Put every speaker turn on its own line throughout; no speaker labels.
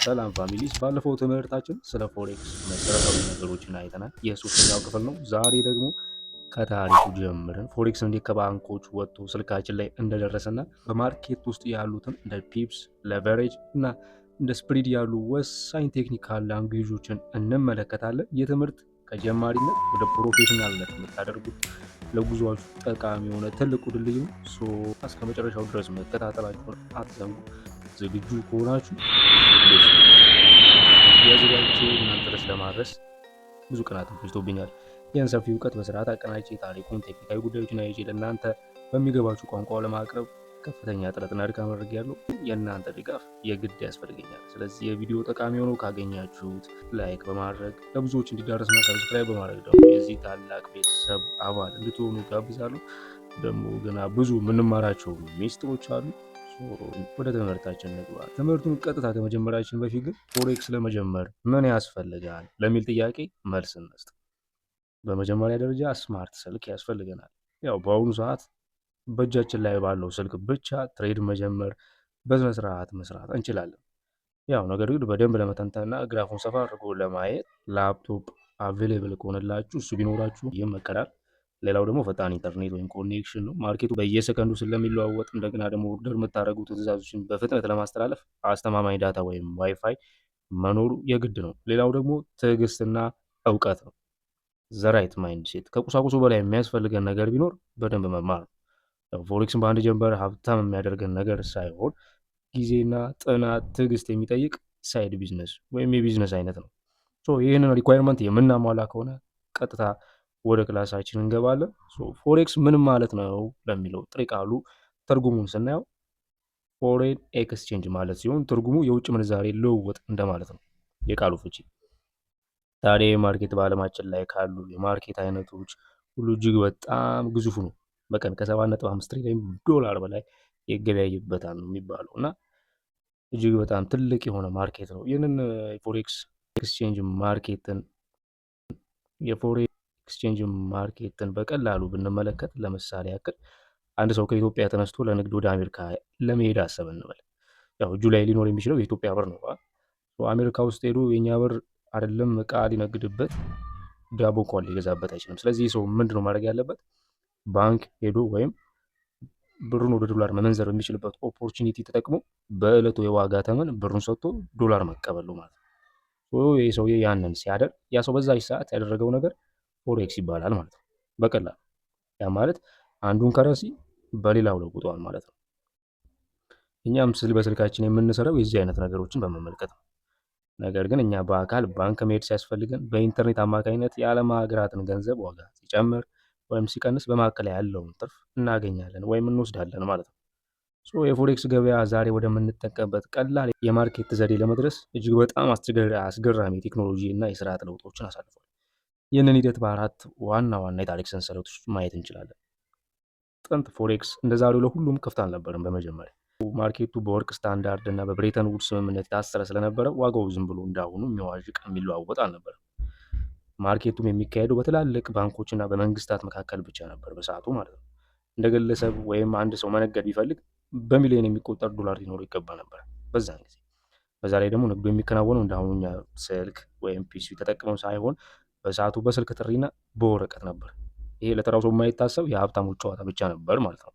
ሰላም ፋሚሊስ፣ ባለፈው ትምህርታችን ስለ ፎሬክስ መሰረታዊ ነገሮችን አይተናል። የሶስተኛው ክፍል ነው። ዛሬ ደግሞ ከታሪኩ ጀምረን ፎሬክስ እንዴት ከባንኮች ወጥቶ ስልካችን ላይ እንደደረሰና በማርኬት ውስጥ ያሉትን እንደ ፒፕስ፣ ሌቨሬጅ እና እንደ ስፕሪድ ያሉ ወሳኝ ቴክኒካል ላንጉጆችን እንመለከታለን። የትምህርት ከጀማሪነት ወደ ፕሮፌሽናልነት የምታደርጉት ለጉዞዎቹ ጠቃሚ የሆነ ትልቁ ድልድይ ነው። እስከ መጨረሻው ድረስ መከታተላችሁን አትዘንጉ። ዝግጁ ከሆናችሁ ያዘጋጅቼ እናንተ ድረስ ለማድረስ ብዙ ቀናትን ፈጅቶብኛል። ይህን ሰፊ እውቀት በስርዓት አቀናጅቼ ታሪኩን፣ ቴክኒካዊ ጉዳዮችን አይቼ ለእናንተ በሚገባችሁ ቋንቋ ለማቅረብ ከፍተኛ ጥረትና ድካም አድርጌያለሁ። የእናንተ ድጋፍ የግድ ያስፈልገኛል። ስለዚህ የቪዲዮ ጠቃሚ ሆኖ ካገኛችሁት ላይክ በማድረግ ለብዙዎች እንዲዳረስና ሰብስክራይብ በማድረግ ደግሞ የዚህ ታላቅ ቤተሰብ አባል እንድትሆኑ ጋብዛለሁ። ደግሞ ገና ብዙ የምንማራቸው ሚስጥሮች አሉ። ወደ ትምህርታችን እንግባ። ትምህርቱን ቀጥታ ከመጀመራችን በፊት ግን ፎሬክስ ለመጀመር ምን ያስፈልጋል ለሚል ጥያቄ መልስ እንስጥ። በመጀመሪያ ደረጃ ስማርት ስልክ ያስፈልገናል። ያው በአሁኑ ሰዓት በእጃችን ላይ ባለው ስልክ ብቻ ትሬድ መጀመር፣ በስነ ስርዓት መስራት እንችላለን። ያው ነገር ግን በደንብ ለመተንተንና ግራፉን ሰፋ አድርጎ ለማየት ላፕቶፕ አቬሌብል ከሆነላችሁ እሱ ቢኖራችሁ ይመከራል። ሌላው ደግሞ ፈጣን ኢንተርኔት ወይም ኮኔክሽን ነው። ማርኬቱ በየሰከንዱ ስለሚለዋወጥ እንደገና ደግሞ ኦርደር የምታደርጉት ትዕዛዞችን በፍጥነት ለማስተላለፍ አስተማማኝ ዳታ ወይም ዋይፋይ መኖሩ የግድ ነው። ሌላው ደግሞ ትዕግስትና እውቀት ነው። ዘራይት ማይንድ ሴት። ከቁሳቁሱ በላይ የሚያስፈልገን ነገር ቢኖር በደንብ መማር ነው። ፎሬክስን በአንድ ጀንበር ሀብታም የሚያደርገን ነገር ሳይሆን ጊዜና ጥናት፣ ትዕግስት የሚጠይቅ ሳይድ ቢዝነስ ወይም የቢዝነስ አይነት ነው። ይህንን ሪኳየርመንት የምናሟላ ከሆነ ቀጥታ ወደ ክላሳችን እንገባለን። ፎሬክስ ምን ማለት ነው ለሚለው ጥሬ ቃሉ ትርጉሙን ስናየው ፎሬን ኤክስቼንጅ ማለት ሲሆን ትርጉሙ የውጭ ምንዛሬ ልውውጥ እንደማለት ነው የቃሉ ፍቺ። ታዲያ የማርኬት በዓለማችን ላይ ካሉ የማርኬት አይነቶች ሁሉ እጅግ በጣም ግዙፉ ነው። በቀን ከ7.5 ትሪሊዮን ዶላር በላይ ይገበያይበታል ነው የሚባለው እና እጅግ በጣም ትልቅ የሆነ ማርኬት ነው። ይህንን ፎሬክስ ኤክስቼንጅ ማርኬትን በቀላሉ ብንመለከት ለምሳሌ ያክል አንድ ሰው ከኢትዮጵያ ተነስቶ ለንግድ ወደ አሜሪካ ለመሄድ አሰበ እንበል። ያው እጁ ላይ ሊኖር የሚችለው የኢትዮጵያ ብር ነው። አሜሪካ ውስጥ ሄዶ የኛ ብር አይደለም እቃ ሊነግድበት ዳቦ እንኳን ሊገዛበት አይችልም። ስለዚህ ሰው ምንድነው ማድረግ ያለበት? ባንክ ሄዶ ወይም ብሩን ወደ ዶላር መመንዘር የሚችልበት ኦፖርቹኒቲ ተጠቅሞ በእለቱ የዋጋ ተመን ብሩን ሰጥቶ ዶላር መቀበሉ ማለት ነው። ይህ ሰውዬ ያንን ሲያደርግ ያ ሰው በዛች ሰዓት ያደረገው ነገር ፎሬክስ ይባላል ማለት ነው በቀላሉ። ያ ማለት አንዱን ከረንሲ በሌላው ለውጧል ማለት ነው። እኛም በስልካችን የምንሰራው የዚህ አይነት ነገሮችን በመመልከት ነው። ነገር ግን እኛ በአካል ባንክ መሄድ ሲያስፈልገን በኢንተርኔት አማካኝነት የዓለም ሀገራትን ገንዘብ ዋጋ ሲጨምር ወይም ሲቀንስ በመካከል ያለውን ትርፍ እናገኛለን ወይም እንወስዳለን ማለት ነው። የፎሬክስ ገበያ ዛሬ ወደምንጠቀምበት ቀላል የማርኬት ዘዴ ለመድረስ እጅግ በጣም አስገራሚ ቴክኖሎጂ እና የስርዓት ለውጦችን አሳልፏል። ይህንን ሂደት በአራት ዋና የታሪክ ሰንሰለቶች ማየት እንችላለን። ጥንት ፎሬክስ እንደ ዛሬው ለሁሉም ክፍት አልነበረም። በመጀመሪያ ማርኬቱ በወርቅ ስታንዳርድ እና በብሬተን ውድ ስምምነት የታሰረ ስለነበረ ዋጋው ዝም ብሎ እንዳሁኑ የሚዋዥቅ የሚለዋወጥ አልነበረም። ማርኬቱም የሚካሄደው በትላልቅ ባንኮችና በመንግስታት መካከል ብቻ ነበር በሰዓቱ ማለት ነው። እንደ ግለሰብ ወይም አንድ ሰው መነገድ ቢፈልግ በሚሊዮን የሚቆጠር ዶላር ሊኖረው ይገባ ነበር በዛን ጊዜ። በዛ ላይ ደግሞ ንግዱ የሚከናወነው እንደ አሁኑኛ ስልክ ወይም ፒሲ ተጠቅመው ሳይሆን በሰዓቱ በስልክ ጥሪና በወረቀት ነበር። ይሄ ለተራው ሰው የማይታሰብ የሀብታሞች ጨዋታ ብቻ ነበር ማለት ነው።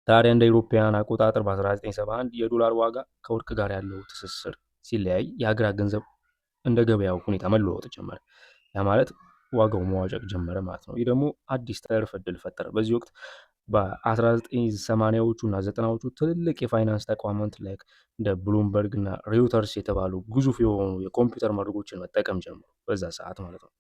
ታዲያ እንደ ኢሮፓውያን አቆጣጠር በ1971 የዶላር ዋጋ ከወርቅ ጋር ያለው ትስስር ሲለያይ የሀገራት ገንዘብ እንደ ገበያው ሁኔታ መለዋወጥ ጀመረ። ያ ማለት ዋጋው መዋዠቅ ጀመረ ማለት ነው። ይህ ደግሞ አዲስ ትርፍ ዕድል ፈጠረ። በዚህ ወቅት በ1980ዎቹ እና 90ዎቹ ትልልቅ የፋይናንስ ተቋማት ላይ እንደ ብሉምበርግ እና ሬውተርስ የተባሉ ግዙፍ የሆኑ የኮምፒውተር መድረኮችን መጠቀም ጀመሩ በዛ ሰዓት ማለት ነው።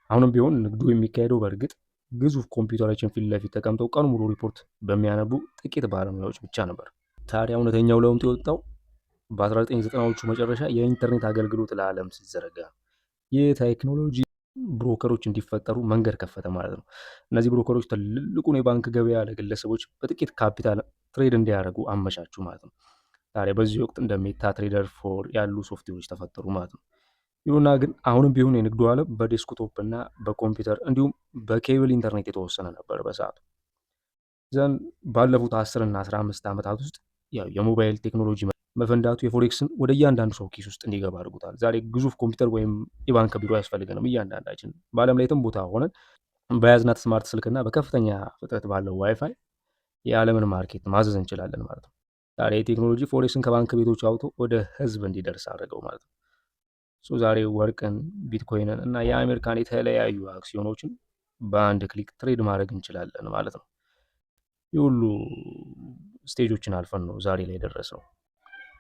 አሁንም ቢሆን ንግዱ የሚካሄደው በእርግጥ ግዙፍ ኮምፒውተሮችን ፊት ለፊት ተቀምጠው ቀኑ ሙሉ ሪፖርት በሚያነቡ ጥቂት ባለሙያዎች ብቻ ነበር። ታዲያ እውነተኛው ለውጥ የወጣው በ1990ዎቹ መጨረሻ የኢንተርኔት አገልግሎት ለዓለም ሲዘረጋ ይህ ቴክኖሎጂ ብሮከሮች እንዲፈጠሩ መንገድ ከፈተ ማለት ነው። እነዚህ ብሮከሮች ትልቁን የባንክ ገበያ ለግለሰቦች በጥቂት ካፒታል ትሬድ እንዲያደርጉ አመቻቹ ማለት ነው። ታዲያ በዚህ ወቅት እንደ ሜታ ትሬደር ፎር ያሉ ሶፍትዌሮች ተፈጠሩ ማለት ነው። ይሁንና ግን አሁንም ቢሆን የንግዱ ዓለም በዴስክቶፕ እና በኮምፒውተር እንዲሁም በኬብል ኢንተርኔት የተወሰነ ነበር በሰዓቱ። ዘንድ ባለፉት 10 እና 15 ዓመታት ውስጥ የሞባይል ቴክኖሎጂ መፈንዳቱ የፎሬክስን ወደ እያንዳንዱ ሰው ኪስ ውስጥ እንዲገባ አድርጎታል። ዛሬ ግዙፍ ኮምፒውተር ወይም የባንክ ቢሮ አያስፈልገንም። እያንዳንዳችን በዓለም ላይ የትም ቦታ ሆነን በያዝናት ስማርት ስልክና በከፍተኛ ፍጥነት ባለው ዋይፋይ የዓለምን ማርኬት ማዘዝ እንችላለን ማለት ነው። ዛሬ ቴክኖሎጂ ፎሬክስን ከባንክ ቤቶች አውጥቶ ወደ ህዝብ እንዲደርስ አድርገው ማለት ነው። ዛሬ ወርቅን፣ ቢትኮይንን እና የአሜሪካን የተለያዩ አክሲዮኖችን በአንድ ክሊክ ትሬድ ማድረግ እንችላለን ማለት ነው። ይህ ሁሉ ስቴጆችን አልፈን ነው ዛሬ ላይ ደረሰው።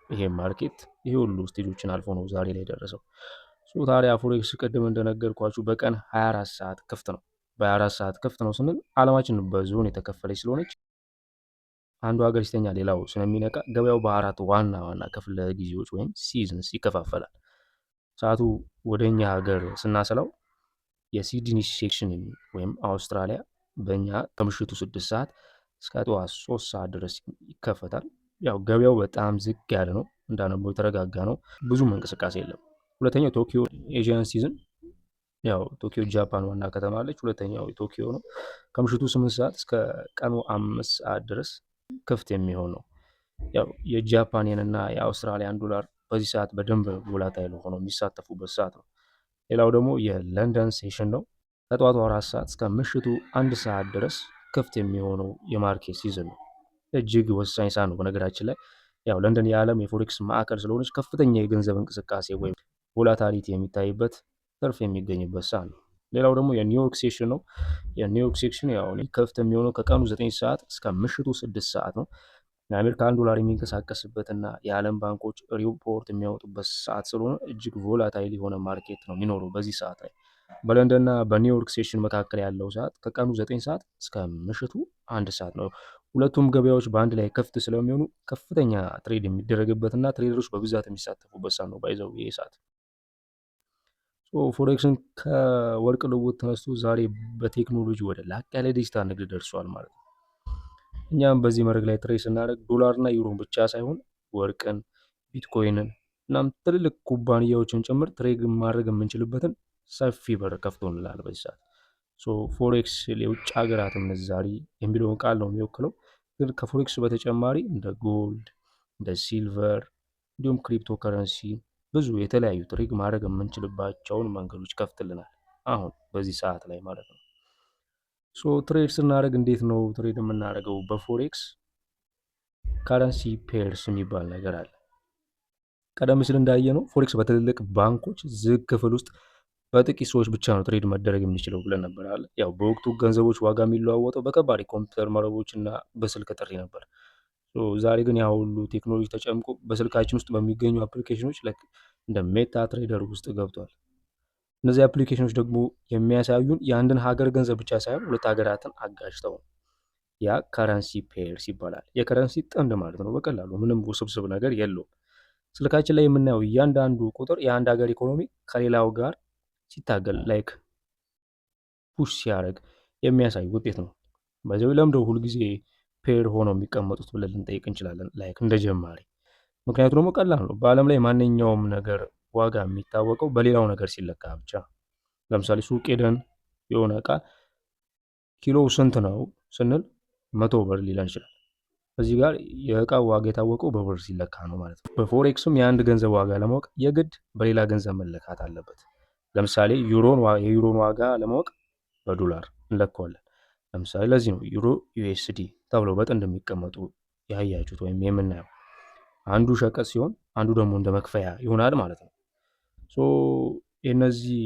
ይሄ ማርኬት ይሄ ሁሉ ስቴጆችን አልፎ ነው ዛሬ ላይ ደረሰው። ታዲያ ፎሬክስ ቅድም እንደነገርኳችሁ በቀን 24 ሰዓት ክፍት ነው። በ24 ሰዓት ክፍት ነው ስንል ዓለማችን በዞን የተከፈለች ስለሆነች አንዱ ሀገር ሲተኛ ሌላው ስለሚነቃ ገበያው በአራት ዋና ዋና ክፍለ ጊዜዎች ወይም ሲዝንስ ይከፋፈላል። ሰዓቱ ወደ እኛ ሀገር ስናሰላው የሲድኒ ሴክሽን ወይም አውስትራሊያ በእኛ ከምሽቱ 6 ሰዓት እስከ ጠዋት 3 ሰዓት ድረስ ይከፈታል። ያው ገበያው በጣም ዝግ ያለ ነው፣ እንዳነበው የተረጋጋ ነው፣ ብዙም እንቅስቃሴ የለም። ሁለተኛው ቶኪዮ ኤዥያን ሲዝን፣ ያው ቶኪዮ ጃፓን ዋና ከተማ አለች። ሁለተኛው ቶኪዮ ነው። ከምሽቱ 8 ሰዓት እስከ ቀኑ 5 ሰዓት ድረስ ክፍት የሚሆን ነው። ያው የጃፓን የን እና የአውስትራሊያን ዶላር በዚህ ሰዓት በደንብ ቮላታይል ሆኖ የሚሳተፉበት ሰዓት ነው። ሌላው ደግሞ የለንደን ሴሽን ነው። ከጠዋቱ 4 ሰዓት እስከ ምሽቱ 1 ሰዓት ድረስ ክፍት የሚሆነው የማርኬት ሲዝን ነው። እጅግ ወሳኝ ሰዓት ነው። በነገራችን ላይ ያው ለንደን የዓለም የፎሬክስ ማዕከል ስለሆነች ከፍተኛ የገንዘብ እንቅስቃሴ ወይም ቮላታሊቲ የሚታይበት ትርፍ የሚገኝበት ሰዓት ነው። ሌላው ደግሞ የኒውዮርክ ሴክሽን ነው። የኒውዮርክ ሴክሽን ያው ክፍት የሚሆነው ከቀኑ 9 ሰዓት እስከ ምሽቱ 6 ሰዓት ነው። የአሜሪካን ዶላር የሚንቀሳቀስበትና የዓለም ባንኮች ሪፖርት የሚያወጡበት ሰዓት ስለሆነ እጅግ ቮላታይል የሆነ ማርኬት ነው የሚኖረው በዚህ ሰዓት ላይ። በለንደንና በኒውዮርክ ሴሽን መካከል ያለው ሰዓት ከቀኑ 9 ሰዓት እስከ ምሽቱ 1 ሰዓት ነው። ሁለቱም ገበያዎች በአንድ ላይ ክፍት ስለሚሆኑ ከፍተኛ ትሬድ የሚደረግበትና ትሬደሮች በብዛት የሚሳተፉበት ሰዓት ነው። ባይዘው ይሄ ሰዓት ፎሬክስን ከወርቅ ልውውጥ ተነስቶ ዛሬ በቴክኖሎጂ ወደ ላቅ ያለ ዲጂታል ንግድ ደርሷል ማለት ነው። እኛም በዚህ መድረክ ላይ ትሬድ ስናደርግ ዶላርና ዩሮን ብቻ ሳይሆን ወርቅን፣ ቢትኮይንን እናም ትልልቅ ኩባንያዎችን ጭምር ትሬድ ማድረግ የምንችልበትን ሰፊ በር ከፍቶልናል በዚህ ሰዓት። ፎሬክስ የውጭ ሀገራት ምንዛሪ የሚለውን ቃል ነው የሚወክለው። ግን ከፎሬክስ በተጨማሪ እንደ ጎልድ፣ እንደ ሲልቨር እንዲሁም ክሪፕቶ ከረንሲ ብዙ የተለያዩ ትሬድ ማድረግ የምንችልባቸውን መንገዶች ከፍትልናል አሁን በዚህ ሰዓት ላይ ማለት ነው። ትሬድ ስናደርግ እንዴት ነው ትሬድ የምናደርገው? በፎሬክስ ከረንሲ ፔርስ የሚባል ነገር አለ። ቀደም ሲል እንዳየ ነው ፎሬክስ በትልልቅ ባንኮች ዝግ ክፍል ውስጥ በጥቂት ሰዎች ብቻ ነው ትሬድ መደረግ የሚችለው ብለን ነበር አለ። ያው በወቅቱ ገንዘቦች ዋጋ የሚለዋወጠው በከባድ ኮምፒውተር መረቦች እና በስልክ ጥሪ ነበር። ዛሬ ግን ያ ሁሉ ቴክኖሎጂ ተጨምቆ በስልካችን ውስጥ በሚገኙ አፕሊኬሽኖች እንደ ሜታ ትሬደር ውስጥ ገብቷል። እነዚህ አፕሊኬሽኖች ደግሞ የሚያሳዩን የአንድን ሀገር ገንዘብ ብቻ ሳይሆን ሁለት ሀገራትን አጋጭተው ነው። ያ ከረንሲ ፔርስ ይባላል። የከረንሲ ጥንድ ማለት ነው። በቀላሉ ምንም ውስብስብ ነገር የለውም። ስልካችን ላይ የምናየው እያንዳንዱ ቁጥር የአንድ ሀገር ኢኮኖሚ ከሌላው ጋር ሲታገል ላይክ ፑሽ ሲያደርግ የሚያሳይ ውጤት ነው። በዚያው ለምደው ሁልጊዜ ፔር ሆነው የሚቀመጡት ብለን ልንጠይቅ እንችላለን፣ ላይክ እንደ ጀማሪ። ምክንያቱ ደግሞ ቀላል ነው። በዓለም ላይ ማንኛውም ነገር ዋጋ የሚታወቀው በሌላው ነገር ሲለካ ብቻ። ለምሳሌ ሱቅ ሄደን የሆነ እቃ ኪሎ ስንት ነው ስንል 100 ብር ሊለን ይችላል። እዚህ ጋር የእቃው ዋጋ የታወቀው በብር ሲለካ ነው ማለት ነው። በፎሬክስም የአንድ ገንዘብ ዋጋ ለማወቅ የግድ በሌላ ገንዘብ መለካት አለበት። ለምሳሌ የዩሮን ዋጋ ለማወቅ በዶላር እንለካዋለን። ለምሳሌ ለዚህ ነው ዩሮ ዩኤስዲ ተብለው በጥንድ የሚቀመጡ ያያችሁት ወይም የምናየው። አንዱ ሸቀጥ ሲሆን አንዱ ደግሞ እንደ መክፈያ ይሆናል ማለት ነው። የነዚህ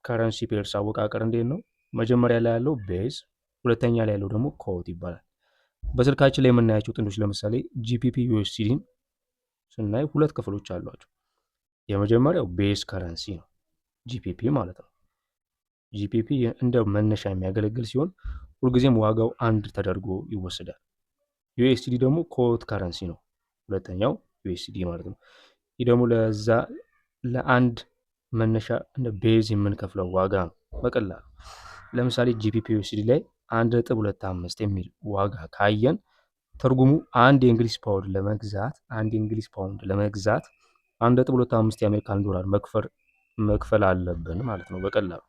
ከረንሲ ፔርስ አወቃቀር እንዴት ነው? መጀመሪያ ላይ ያለው ቤዝ፣ ሁለተኛ ላይ ያለው ደግሞ ኮት ይባላል። በስልካችን ላይ የምናያቸው ጥንዶች ለምሳሌ ጂፒፒ ዩኤስዲን ስናይ ሁለት ክፍሎች አሏቸው። የመጀመሪያው ቤዝ ከረንሲ ነው፣ ጂፒፒ ማለት ነው። ጂፒፒ እንደ መነሻ የሚያገለግል ሲሆን ሁልጊዜም ዋጋው አንድ ተደርጎ ይወሰዳል። ዩኤስዲ ደግሞ ኮት ከረንሲ ነው፣ ሁለተኛው ዩኤስዲ ማለት ነው። ይህ ደግሞ ለዛ ለአንድ መነሻ እንደ ቤዝ የምንከፍለው ዋጋ ነው። በቀላሉ ለምሳሌ ጂፒፒ ዩኤስዲ ላይ 1.25 የሚል ዋጋ ካየን ትርጉሙ አንድ የእንግሊዝ ፓውንድ ለመግዛት 1.25 የአሜሪካን ዶላር መክፈል አለብን ማለት ነው በቀላሉ።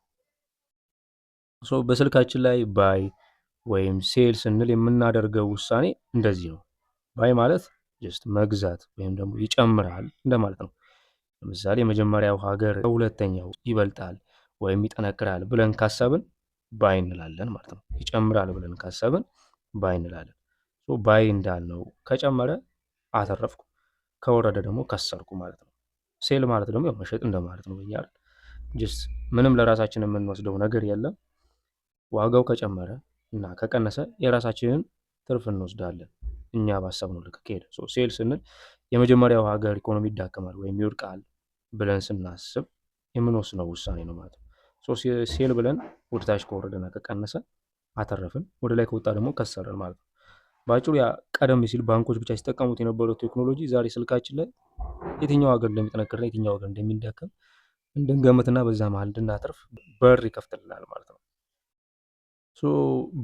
በስልካችን ላይ ባይ ወይም ሴል ስንል የምናደርገው ውሳኔ እንደዚህ ነው። ባይ ማለት ጀስት መግዛት ወይም ደግሞ ይጨምራል እንደማለት ነው። ለምሳሌ የመጀመሪያው ሀገር ከሁለተኛው ይበልጣል ወይም ይጠነክራል ብለን ካሰብን ባይ እንላለን ማለት ነው። ይጨምራል ብለን ካሰብን ባይ እንላለን። ባይ እንዳልነው ከጨመረ አተረፍኩ፣ ከወረደ ደግሞ ከሰርኩ ማለት ነው። ሴል ማለት ደግሞ ያው መሸጥ እንደማለት ነው። በእኛ ጀስት ምንም ለራሳችን የምንወስደው ነገር የለም። ዋጋው ከጨመረ እና ከቀነሰ የራሳችንን ትርፍ እንወስዳለን፣ እኛ ባሰብነው ልክ ከሄደ። ሴል ስንል የመጀመሪያው ሀገር ኢኮኖሚ ይዳከማል ወይም ይወድቃል ብለን ስናስብ የምንወስነው ውሳኔ ነው ማለት ነው። ሴል ብለን ወደታች ከወረደና ከቀነሰ አተረፍን፣ ወደ ላይ ከወጣ ደግሞ ከሰርን ማለት ነው። በአጭሩ ያ ቀደም ሲል ባንኮች ብቻ ሲጠቀሙት የነበረው ቴክኖሎጂ ዛሬ ስልካችን ላይ የትኛው ሀገር እንደሚጠነክርና የትኛው ሀገር እንደሚዳከም እንድንገምትና በዛ መሀል እንድናተርፍ በር ይከፍትልናል ማለት ነው።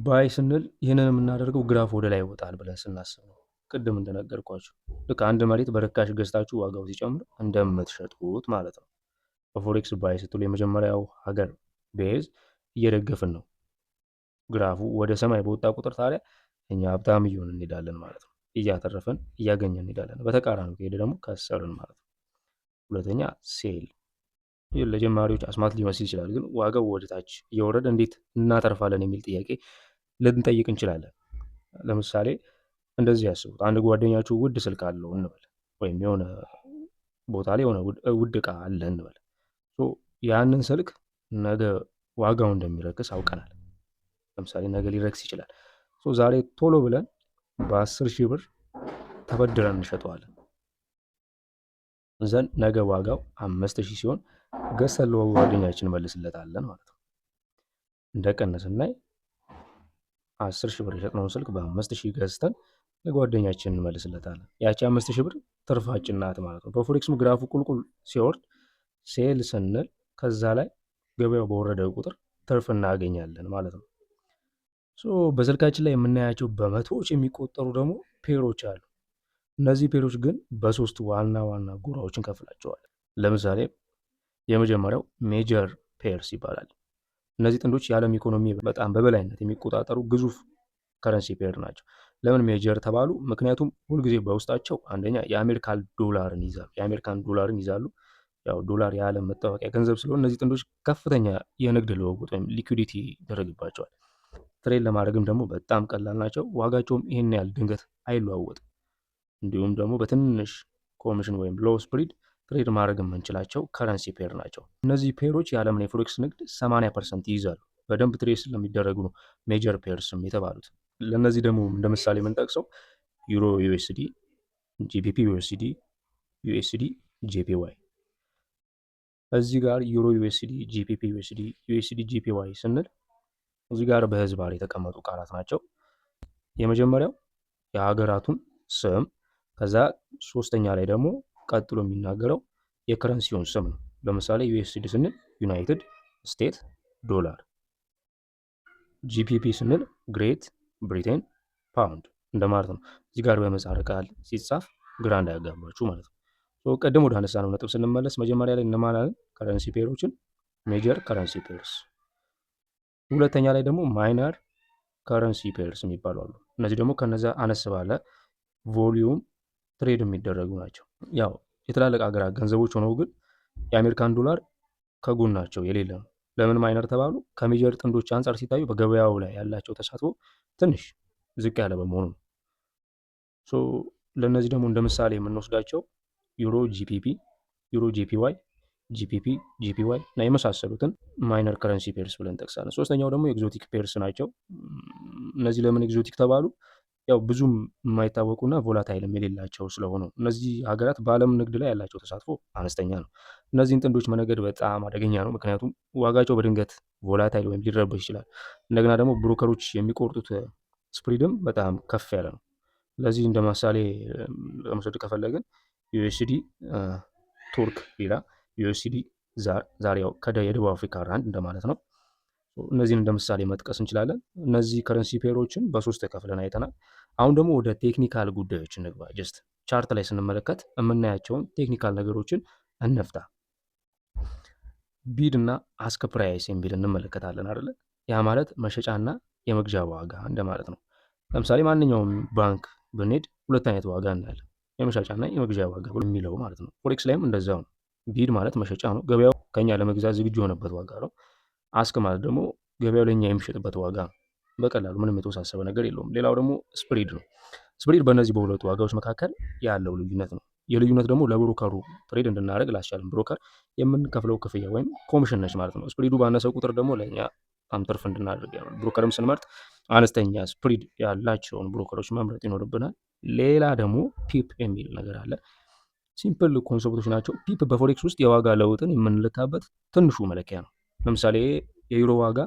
ባይ ስንል ይህንን የምናደርገው ግራፍ ወደ ላይ ይወጣል ብለን ስናስብ ነው። ቅድም እንደነገርኳችሁ ልክ አንድ መሬት በርካሽ ገዝታችሁ ዋጋው ሲጨምር እንደምትሸጡት ማለት ነው። በፎሬክስ ባይ ስትሉ የመጀመሪያው ሀገር ቤዝ እየደገፍን ነው። ግራፉ ወደ ሰማይ በወጣ ቁጥር ታዲያ እኛ ሀብታም እየሆን እንሄዳለን ማለት ነው። እያተረፍን እያገኘን እንሄዳለን። በተቃራኒ ከሄደ ደግሞ ከሰርን ማለት ነው። ሁለተኛ ሴል ለጀማሪዎች አስማት ሊመስል ይችላል፣ ግን ዋጋው ወደታች እየወረደ እንዴት እናተርፋለን የሚል ጥያቄ ልንጠይቅ እንችላለን። ለምሳሌ እንደዚህ ያስቡት። አንድ ጓደኛችሁ ውድ ስልክ አለው እንበል፣ ወይም የሆነ ቦታ ላይ የሆነ ውድ እቃ አለ እንበል። ያንን ስልክ ነገ ዋጋው እንደሚረክስ አውቀናል። ለምሳሌ ነገ ሊረክስ ይችላል። ዛሬ ቶሎ ብለን በ10,000 ብር ተበድረን እንሸጠዋለን። ዘንድ ነገ ዋጋው 5,000 ሲሆን ገዝተን ለጓደኛችን እንመልስለታለን ማለት ነው። እንደቀነስ ስናይ 10,000 ብር የሸጥነውን ስልክ በ5,000 ገዝተን ለጓደኛችን እንመልስለታለን። ያቺ 5,000 ብር ትርፋችን ናት ማለት ነው። በፎሬክስም ግራፉ ቁልቁል ሲወርድ ሴል ስንል ከዛ ላይ ገበያው በወረደ ቁጥር ትርፍ እናገኛለን ማለት ነው። በስልካችን ላይ የምናያቸው በመቶዎች የሚቆጠሩ ደግሞ ፔሮች አሉ። እነዚህ ፔሮች ግን በሶስት ዋና ዋና ጎራዎችን ከፍላቸዋል። ለምሳሌ የመጀመሪያው ሜጀር ፔርስ ይባላል። እነዚህ ጥንዶች የዓለም ኢኮኖሚ በጣም በበላይነት የሚቆጣጠሩ ግዙፍ ከረንሲ ፔር ናቸው። ለምን ሜጀር ተባሉ? ምክንያቱም ሁልጊዜ በውስጣቸው አንደኛ የአሜሪካን ዶላርን ይዛሉ። ያው ዶላር የዓለም መታወቂያ ገንዘብ ስለሆነ እነዚህ ጥንዶች ከፍተኛ የንግድ ልውውጥ ወይም ሊኩዲቲ ይደረግባቸዋል። ትሬድ ለማድረግም ደግሞ በጣም ቀላል ናቸው። ዋጋቸውም ይህን ያህል ድንገት አይለዋወጥም። እንዲሁም ደግሞ በትንሽ ኮሚሽን ወይም ሎው ስፕሪድ ትሬድ ማድረግ የምንችላቸው ከረንሲ ፔር ናቸው። እነዚህ ፔሮች የዓለምን የፎሬክስ ንግድ 80% ይይዛሉ። በደንብ ትሬድ ስለሚደረጉ ነው ሜጀር ፔርስም የተባሉት። ለእነዚህ ደግሞ እንደ ምሳሌ የምንጠቅሰው ዩሮ ዩኤስዲ፣ ጂፒፒ ዩኤስዲ፣ ጄፒዋይ። እዚህ ጋር ዩሮ ዩኤስዲ፣ ጂፒፒ ዩኤስዲ፣ ጄፒዋይ ስንል እዚህ ጋር በህዝባር የተቀመጡ ቃላት ናቸው። የመጀመሪያው የሀገራቱን ስም፣ ከዛ ሶስተኛ ላይ ደግሞ ቀጥሎ የሚናገረው የከረንሲውን ስም ነው። ለምሳሌ ዩኤስዲ ስንል ዩናይትድ ስቴት ዶላር፣ ጂፒፒ ስንል ግሬት ብሪቴን ፓውንድ እንደማለት ነው። እዚህ ጋር በምህጻረ ቃል ሲጻፍ ግራ እንዳያጋባችሁ ማለት ነው። ቀደም ወደ አነሳነው ነጥብ ስንመለስ መጀመሪያ ላይ እነማንን ከረንሲ ፔሮችን ሜጀር ከረንሲ ፔርስ፣ ሁለተኛ ላይ ደግሞ ማይነር ከረንሲ ፔርስ የሚባሉ አሉ። እነዚህ ደግሞ ከነዛ አነስ ባለ ቮሊዩም ትሬድ የሚደረጉ ናቸው። ያው የትላልቅ ሀገራት ገንዘቦች ሆነው ግን የአሜሪካን ዶላር ከጎናቸው የሌለ ነው። ለምን ማይነር ተባሉ? ከሜጀር ጥንዶች አንጻር ሲታዩ በገበያው ላይ ያላቸው ተሳትፎ ትንሽ ዝቅ ያለ በመሆኑ ነው። ለእነዚህ ደግሞ እንደ ምሳሌ የምንወስዳቸው ዩሮ ጂፒፒ፣ ዩሮ ጂፒዋይ፣ ጂፒፒ ጂፒዋይ እና የመሳሰሉትን ማይነር ከረንሲ ፔርስ ብለን ጠቅሳለን። ሶስተኛው ደግሞ ኤግዞቲክ ፔርስ ናቸው። እነዚህ ለምን ኤግዞቲክ ተባሉ? ያው ብዙም የማይታወቁና ቮላታይልም የሌላቸው ስለሆኑ እነዚህ ሀገራት በዓለም ንግድ ላይ ያላቸው ተሳትፎ አነስተኛ ነው። እነዚህን ጥንዶች መነገድ በጣም አደገኛ ነው። ምክንያቱም ዋጋቸው በድንገት ቮላታይል ወይም ሊረበሽ ይችላል። እንደገና ደግሞ ብሮከሮች የሚቆርጡት ስፕሪድም በጣም ከፍ ያለ ነው። ለዚህ እንደ ምሳሌ ለመውሰድ ከፈለግን ዩኤስዲ ቱርክ ሊራ፣ ዩኤስዲ ዛሬ ያው የደቡብ አፍሪካ ራንድ እንደማለት ነው። እነዚህን እንደ ምሳሌ መጥቀስ እንችላለን። እነዚህ ከረንሲ ፔሮችን በሶስት ከፍለን አይተናል። አሁን ደግሞ ወደ ቴክኒካል ጉዳዮች እንግባ። ጀስት ቻርት ላይ ስንመለከት የምናያቸውን ቴክኒካል ነገሮችን እንፍታ። ቢድ እና አስክ ፕራይስ የሚል እንመለከታለን አይደለ? ያ ማለት መሸጫና የመግዣ ዋጋ እንደማለት ነው። ለምሳሌ ማንኛውም ባንክ ብንሄድ ሁለት አይነት ዋጋ እናያለን። የመሸጫና የመግዣ ዋጋ ብሎ የሚለው ማለት ነው። ፎሬክስ ላይም እንደዛው ነው። ቢድ ማለት መሸጫ ነው፣ ገበያው ከኛ ለመግዛት ዝግጁ የሆነበት ዋጋ ነው። አስክ ማለት ደግሞ ገበያው ለኛ የሚሸጥበት ዋጋ ነው። በቀላሉ ምንም የተወሳሰበ ነገር የለውም። ሌላው ደግሞ ስፕሪድ ነው። ስፕሪድ በእነዚህ በሁለቱ ዋጋዎች መካከል ያለው ልዩነት ነው። የልዩነት ደግሞ ለብሮከሩ ትሬድ እንድናደርግ ላስቻለን ብሮከር የምንከፍለው ክፍያ ወይም ኮሚሽን ነች ማለት ነው። ስፕሪዱ ባነሰ ቁጥር ደግሞ ለእኛ በጣም ትርፍ እንድናደርግ ያሆናል። ብሮከርም ስንመርጥ አነስተኛ ስፕሪድ ያላቸውን ብሮከሮች መምረጥ ይኖርብናል። ሌላ ደግሞ ፒፕ የሚል ነገር አለ። ሲምፕል ኮንሰፕቶች ናቸው። ፒፕ በፎሬክስ ውስጥ የዋጋ ለውጥን የምንለካበት ትንሹ መለኪያ ነው። ለምሳሌ የዩሮ ዋጋ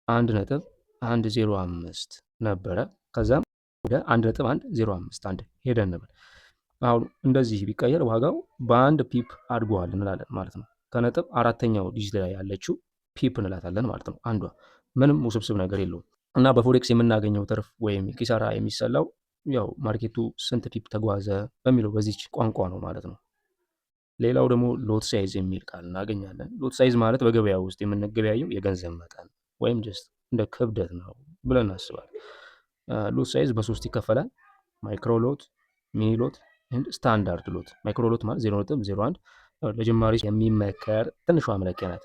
1.105 ነበረ። ከዛም ወደ 1.1051 ሄደ እንበል። አሁን እንደዚህ ቢቀየር ዋጋው በአንድ ፒፕ አድጓል እንላለን ማለት ነው። ከነጥብ አራተኛው ዲጂት ላይ ያለችው ፒፕ እንላታለን ማለት ነው። አንዷ ምንም ውስብስብ ነገር የለውም። እና በፎሬክስ የምናገኘው ትርፍ ወይም ኪሳራ የሚሰላው ያው ማርኬቱ ስንት ፒፕ ተጓዘ በሚለው በዚች ቋንቋ ነው ማለት ነው። ሌላው ደግሞ ሎት ሳይዝ የሚል ቃል እናገኛለን። ሎት ሳይዝ ማለት በገበያ ውስጥ የምንገበያየው የገንዘብ መጠን ወይም ጀስት እንደ ክብደት ነው ብለን እናስባለን። ሎት ሳይዝ በሶስት ይከፈላል። ማይክሮ ሎት፣ ሚኒ ሎት፣ ስታንዳርድ ሎት። ማይክሮ ሎት ማለት 0.01 ለጀማሪ የሚመከር ትንሿ መለኪያ ናት።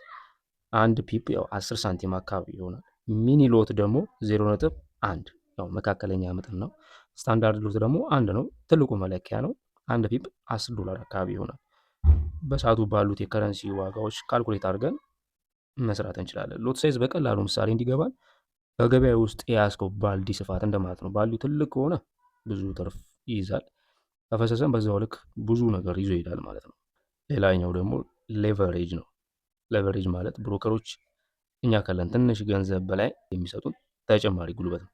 አንድ ፒፕ ያው 10 ሳንቲም አካባቢ ይሆናል። ሚኒ ሎት ደግሞ 0.1 ያው መካከለኛ መጠን ነው። ስታንዳርድ ሎት ደግሞ አንድ ነው፣ ትልቁ መለኪያ ነው። አንድ ፒፕ $10 አካባቢ ይሆናል። በሰዓቱ ባሉት የከረንሲ ዋጋዎች ካልኩሌት አድርገን መስራት እንችላለን። ሎት ሳይዝ በቀላሉ ምሳሌ እንዲገባል በገበያ ውስጥ የያዝከው ባልዲ ስፋት እንደማለት ነው። ባልዲው ትልቅ ከሆነ ብዙ ትርፍ ይይዛል፣ ከፈሰሰም በዛው ልክ ብዙ ነገር ይዞ ይሄዳል ማለት ነው። ሌላኛው ደግሞ ሌቨሬጅ ነው። ሌቨሬጅ ማለት ብሮከሮች እኛ ካለን ትንሽ ገንዘብ በላይ የሚሰጡን ተጨማሪ ጉልበት ነው።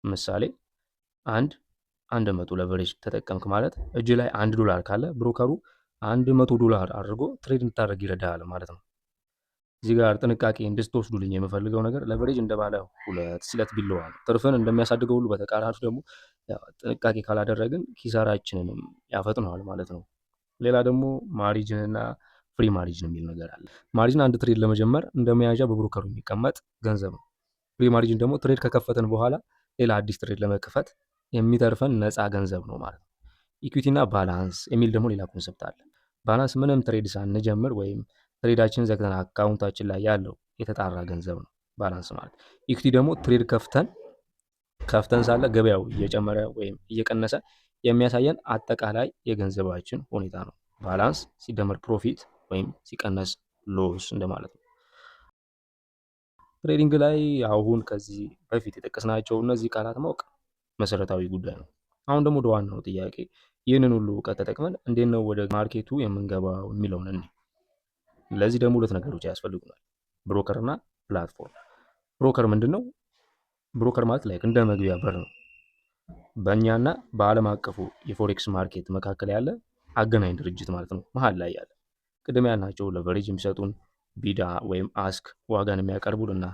ምሳሌ አንድ 100 ሌቨሬጅ ተጠቀምክ ማለት እጅ ላይ $1 ካለ ብሮከሩ $100 አድርጎ ትሬድ እንድታደርግ ይረዳል ማለት ነው። እዚህ ጋር ጥንቃቄ እንድትወስዱልኝ የምፈልገው ነገር ሌቨሬጅ እንደባለ ሁለት ስለት ቢለዋ ነው። ትርፍን እንደሚያሳድገው ሁሉ በተቃራኒ ደግሞ ጥንቃቄ ካላደረግን ኪሳራችንንም ያፈጥነዋል ማለት ነው። ሌላ ደግሞ ማሪጅን እና ፍሪ ማሪጅን የሚል ነገር አለ። ማሪጅን አንድ ትሬድ ለመጀመር እንደ መያዣ በብሮከሩ የሚቀመጥ ገንዘብ ነው። ፍሪ ማሪጅን ደግሞ ትሬድ ከከፈትን በኋላ ሌላ አዲስ ትሬድ ለመክፈት የሚተርፈን ነፃ ገንዘብ ነው ማለት ነው። ኢኩዊቲ እና ባላንስ የሚል ደግሞ ሌላ ኮንሰፕት አለ። ባላንስ ምንም ትሬድ ሳንጀምር ወይም ትሬዳችን ዘግተን አካውንታችን ላይ ያለው የተጣራ ገንዘብ ነው ባላንስ ማለት። ኢኩዊቲ ደግሞ ትሬድ ከፍተን ሳለ ገበያው እየጨመረ ወይም እየቀነሰ የሚያሳየን አጠቃላይ የገንዘባችን ሁኔታ ነው። ባላንስ ሲደመር ፕሮፊት ወይም ሲቀነስ ሎስ እንደማለት ነው። ትሬዲንግ ላይ አሁን ከዚህ በፊት የጠቀስናቸው እነዚህ ቃላት ማወቅ መሰረታዊ ጉዳይ ነው። አሁን ደግሞ ወደ ዋናው ጥያቄ፣ ይህንን ሁሉ እውቀት ተጠቅመን እንዴት ነው ወደ ማርኬቱ የምንገባው የሚለውን እኔ ለዚህ ደግሞ ሁለት ነገሮች ያስፈልጉናል፣ ብሮከር እና ፕላትፎርም። ብሮከር ምንድን ነው? ብሮከር ማለት ላይክ እንደ መግቢያ በር ነው። በእኛና በዓለም አቀፉ የፎሬክስ ማርኬት መካከል ያለ አገናኝ ድርጅት ማለት ነው። መሀል ላይ ያለ ቅድም ያልናቸው ለቨሬጅ የሚሰጡን ቢዳ ወይም አስክ ዋጋን የሚያቀርቡልና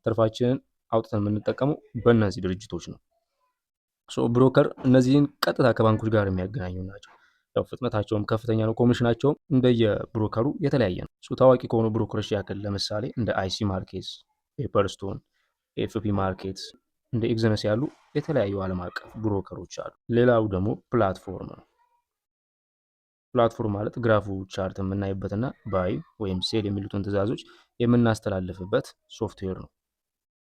ትርፋችንን አውጥተን የምንጠቀመው በእነዚህ ድርጅቶች ነው። ብሮከር እነዚህን ቀጥታ ከባንኮች ጋር የሚያገናኙ ናቸው። ያው ፍጥነታቸውም ከፍተኛ ነው። ኮሚሽናቸውም እንደየ ብሮከሩ የተለያየ ነው። ታዋቂ ከሆኑ ብሮከሮች ያክል ለምሳሌ እንደ አይሲ ማርኬትስ፣ ፔፐርስቶን፣ ኤፍፒ ማርኬትስ፣ እንደ ኤግዘነስ ያሉ የተለያዩ ዓለም አቀፍ ብሮከሮች አሉ። ሌላው ደግሞ ፕላትፎርም ነው። ፕላትፎርም ማለት ግራፉ ቻርት የምናይበትና ባይ ወይም ሴል የሚሉትን ትዕዛዞች የምናስተላልፍበት ሶፍትዌር ነው።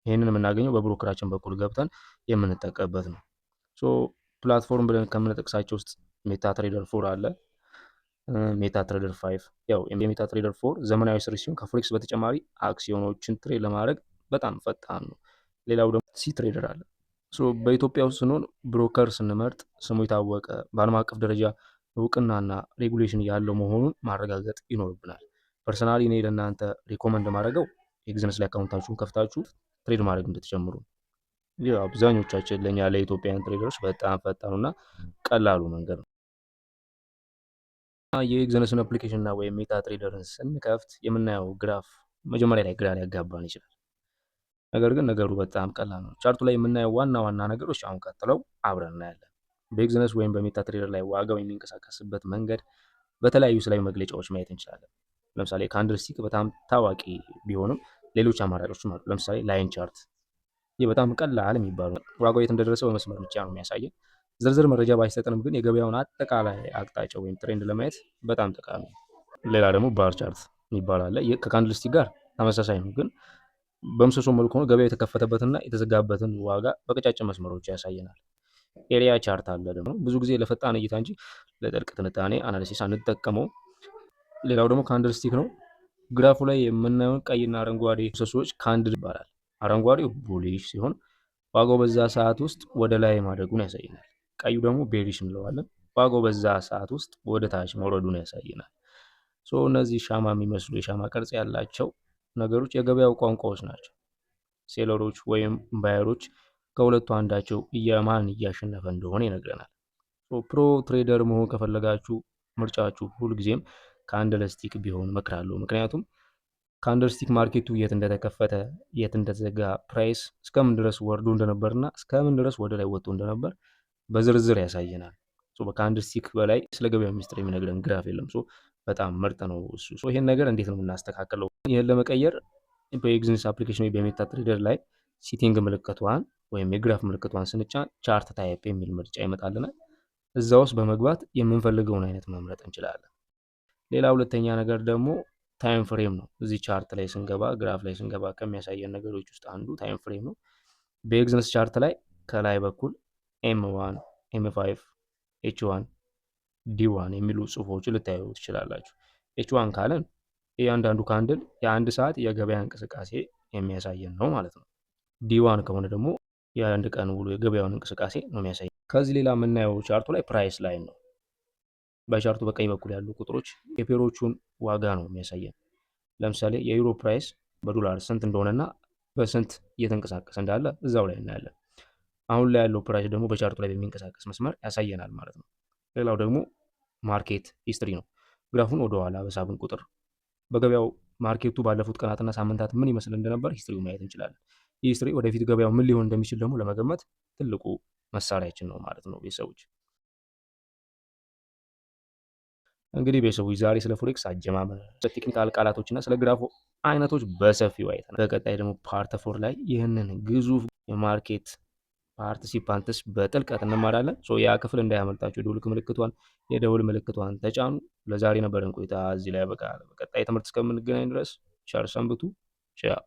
ይህንን የምናገኘው በብሮከራችን በኩል ገብተን የምንጠቀምበት ነው። ፕላትፎርም ብለን ከምንጠቅሳቸው ውስጥ ሜታ ትሬደር 4 አለ፣ ሜታ ትሬደር 5። ያው የሜታ ትሬደር 4 ዘመናዊ ስር ሲሆን ከፎሬክስ በተጨማሪ አክሲዮኖችን ትሬድ ለማድረግ በጣም ፈጣን ነው። ሌላው ደግሞ ሲ ትሬደር አለ። በኢትዮጵያ ውስጥ ስንሆን ብሮከር ስንመርጥ ስሙ የታወቀ በዓለም አቀፍ ደረጃ እውቅናና ሬጉሌሽን ያለው መሆኑን ማረጋገጥ ይኖርብናል። ፐርሰናሊ እኔ ለእናንተ ሪኮመንድ ማድረገው ኤግዘነስ ላይ አካውንታችሁን ከፍታችሁ ትሬድ ማድረግ እንድትጀምሩ። አብዛኞቻችን ለእኛ ለኢትዮጵያን ትሬደሮች በጣም ፈጣኑና ቀላሉ መንገድ ነው። የኤግዘነስን አፕሊኬሽን እና ወይም ሜታ ትሬደርን ስንከፍት የምናየው ግራፍ መጀመሪያ ላይ ግራ ሊያጋባን ይችላል። ነገር ግን ነገሩ በጣም ቀላል ነው። ቻርቱ ላይ የምናየው ዋና ዋና ነገሮች አሁን ቀጥለው አብረን እናያለን። በኤግዘነስ ወይም በሜታ ትሬደር ላይ ዋጋው የሚንቀሳቀስበት መንገድ በተለያዩ ስላዊ መግለጫዎች ማየት እንችላለን። ለምሳሌ ካንድልስቲክ በጣም ታዋቂ ቢሆንም ሌሎች አማራጮችም አሉ። ለምሳሌ ላይን ቻርት፣ ይህ በጣም ቀላል የሚባሉ ዋጋው የት እንደደረሰ በመስመር ብቻ ነው የሚያሳየን። ዝርዝር መረጃ ባይሰጠንም ግን የገበያውን አጠቃላይ አቅጣጫ ወይም ትሬንድ ለማየት በጣም ጠቃሚ ነው። ሌላ ደግሞ ባር ቻርት የሚባል አለ። ከካንድል ስቲክ ጋር ተመሳሳይ ነው፣ ግን በምሰሶ መልኩ ሆኖ ገበያው የተከፈተበትና የተዘጋበትን ዋጋ በቀጫጭን መስመሮች ያሳየናል። ኤሪያ ቻርት አለ ደግሞ ብዙ ጊዜ ለፈጣን እይታ እንጂ ለጥልቅ ትንታኔ አናሊሲስ አንጠቀመው። ሌላው ደግሞ ካንድል ስቲክ ነው። ግራፉ ላይ የምናየውን ቀይና አረንጓዴ ምሰሶዎች ካንድል ይባላል። አረንጓዴው ቡሊሽ ሲሆን ዋጋው በዛ ሰዓት ውስጥ ወደ ላይ ማደጉን ያሳየናል። ቀዩ ደግሞ ቤሪሽ እንለዋለን። ዋጋው በዛ ሰዓት ውስጥ ወደ ታች መውረዱን ያሳየናል። እነዚህ ሻማ የሚመስሉ የሻማ ቅርጽ ያላቸው ነገሮች የገበያው ቋንቋዎች ናቸው። ሴለሮች ወይም ባየሮች ከሁለቱ አንዳቸው ማን እያሸነፈ እንደሆነ ይነግረናል። ፕሮ ትሬደር መሆን ከፈለጋችሁ ምርጫችሁ ሁልጊዜም ካንድል ስቲክ ቢሆን እመክራለሁ። ምክንያቱም ካንድል ስቲክ ማርኬቱ የት እንደተከፈተ፣ የት እንደተዘጋ፣ ፕራይስ እስከምን ድረስ ወርዶ እንደነበርና እስከምን ድረስ ወደ ላይ ወጥቶ እንደነበር በዝርዝር ያሳየናል። በካንድል ስቲክ በላይ ስለ ገበያ ሚስጥር የሚነግረን ግራፍ የለም። በጣም ምርጥ ነው እሱ። ይሄን ነገር እንዴት ነው የምናስተካክለው? ይህን ለመቀየር በኤግዝንስ አፕሊኬሽን ወይ በሜታ ትሬደር ላይ ሲቲንግ ምልክቷን ወይም የግራፍ ምልክቷን ስንጫን ቻርት ታይፕ የሚል ምርጫ ይመጣልናል። እዛ ውስጥ በመግባት የምንፈልገውን አይነት መምረጥ እንችላለን። ሌላ ሁለተኛ ነገር ደግሞ ታይም ፍሬም ነው። እዚህ ቻርት ላይ ስንገባ፣ ግራፍ ላይ ስንገባ ከሚያሳየን ነገሮች ውስጥ አንዱ ታይም ፍሬም ነው። በኤግዝንስ ቻርት ላይ ከላይ በኩል ኤም1፣ ኤም5፣ ኤች1፣ ዲ1 የሚሉ ጽሁፎችን ልታዩ ትችላላችሁ። ኤች1 ካለን እያንዳንዱ ካንድል የአንድ ሰዓት የገበያ እንቅስቃሴ የሚያሳየን ነው ማለት ነው። ዲ1 ከሆነ ደግሞ የአንድ ቀን ውሎ የገበያውን እንቅስቃሴ ነው የሚያሳየን። ከዚህ ሌላ የምናየው ቻርቱ ላይ ፕራይስ ላይን ነው። በቻርቱ በቀኝ በኩል ያሉ ቁጥሮች የፔሮቹን ዋጋ ነው የሚያሳየን። ለምሳሌ የዩሮ ፕራይስ በዶላር ስንት እንደሆነና በስንት እየተንቀሳቀሰ እንዳለ እዛው ላይ እናያለን። አሁን ላይ ያለው ፕራይስ ደግሞ በቻርቱ ላይ በሚንቀሳቀስ መስመር ያሳየናል ማለት ነው። ሌላው ደግሞ ማርኬት ሂስትሪ ነው። ግራፉን ወደኋላ በሳብን ቁጥር በገበያው ማርኬቱ ባለፉት ቀናትና ሳምንታት ምን ይመስል እንደነበር ሂስትሪው ማየት እንችላለን። ይህ ሂስትሪ ወደፊት ገበያው ምን ሊሆን እንደሚችል ደግሞ ለመገመት ትልቁ መሳሪያችን ነው ማለት ነው። ቤተሰቦች እንግዲህ ቤተሰቦች ዛሬ ስለ ፎሬክስ አጀማመር፣ ስለ ቴክኒካል ቃላቶችና ስለ ግራፎ አይነቶች በሰፊው አይተናል። በቀጣይ ደግሞ ፓርት 4 ላይ ይህንን ግዙፍ የማርኬት ፓርቲሲፓንትስ በጥልቀት እንማራለን። ያ ክፍል እንዳያመልጣችሁ የደውል ምልክቷን ተጫኑ። ለዛሬ ነበረን ቆይታ እዚህ ላይ ያበቃል። በቀጣይ ትምህርት እስከምንገናኝ ድረስ ቸር ሰንብቱ። ቻው።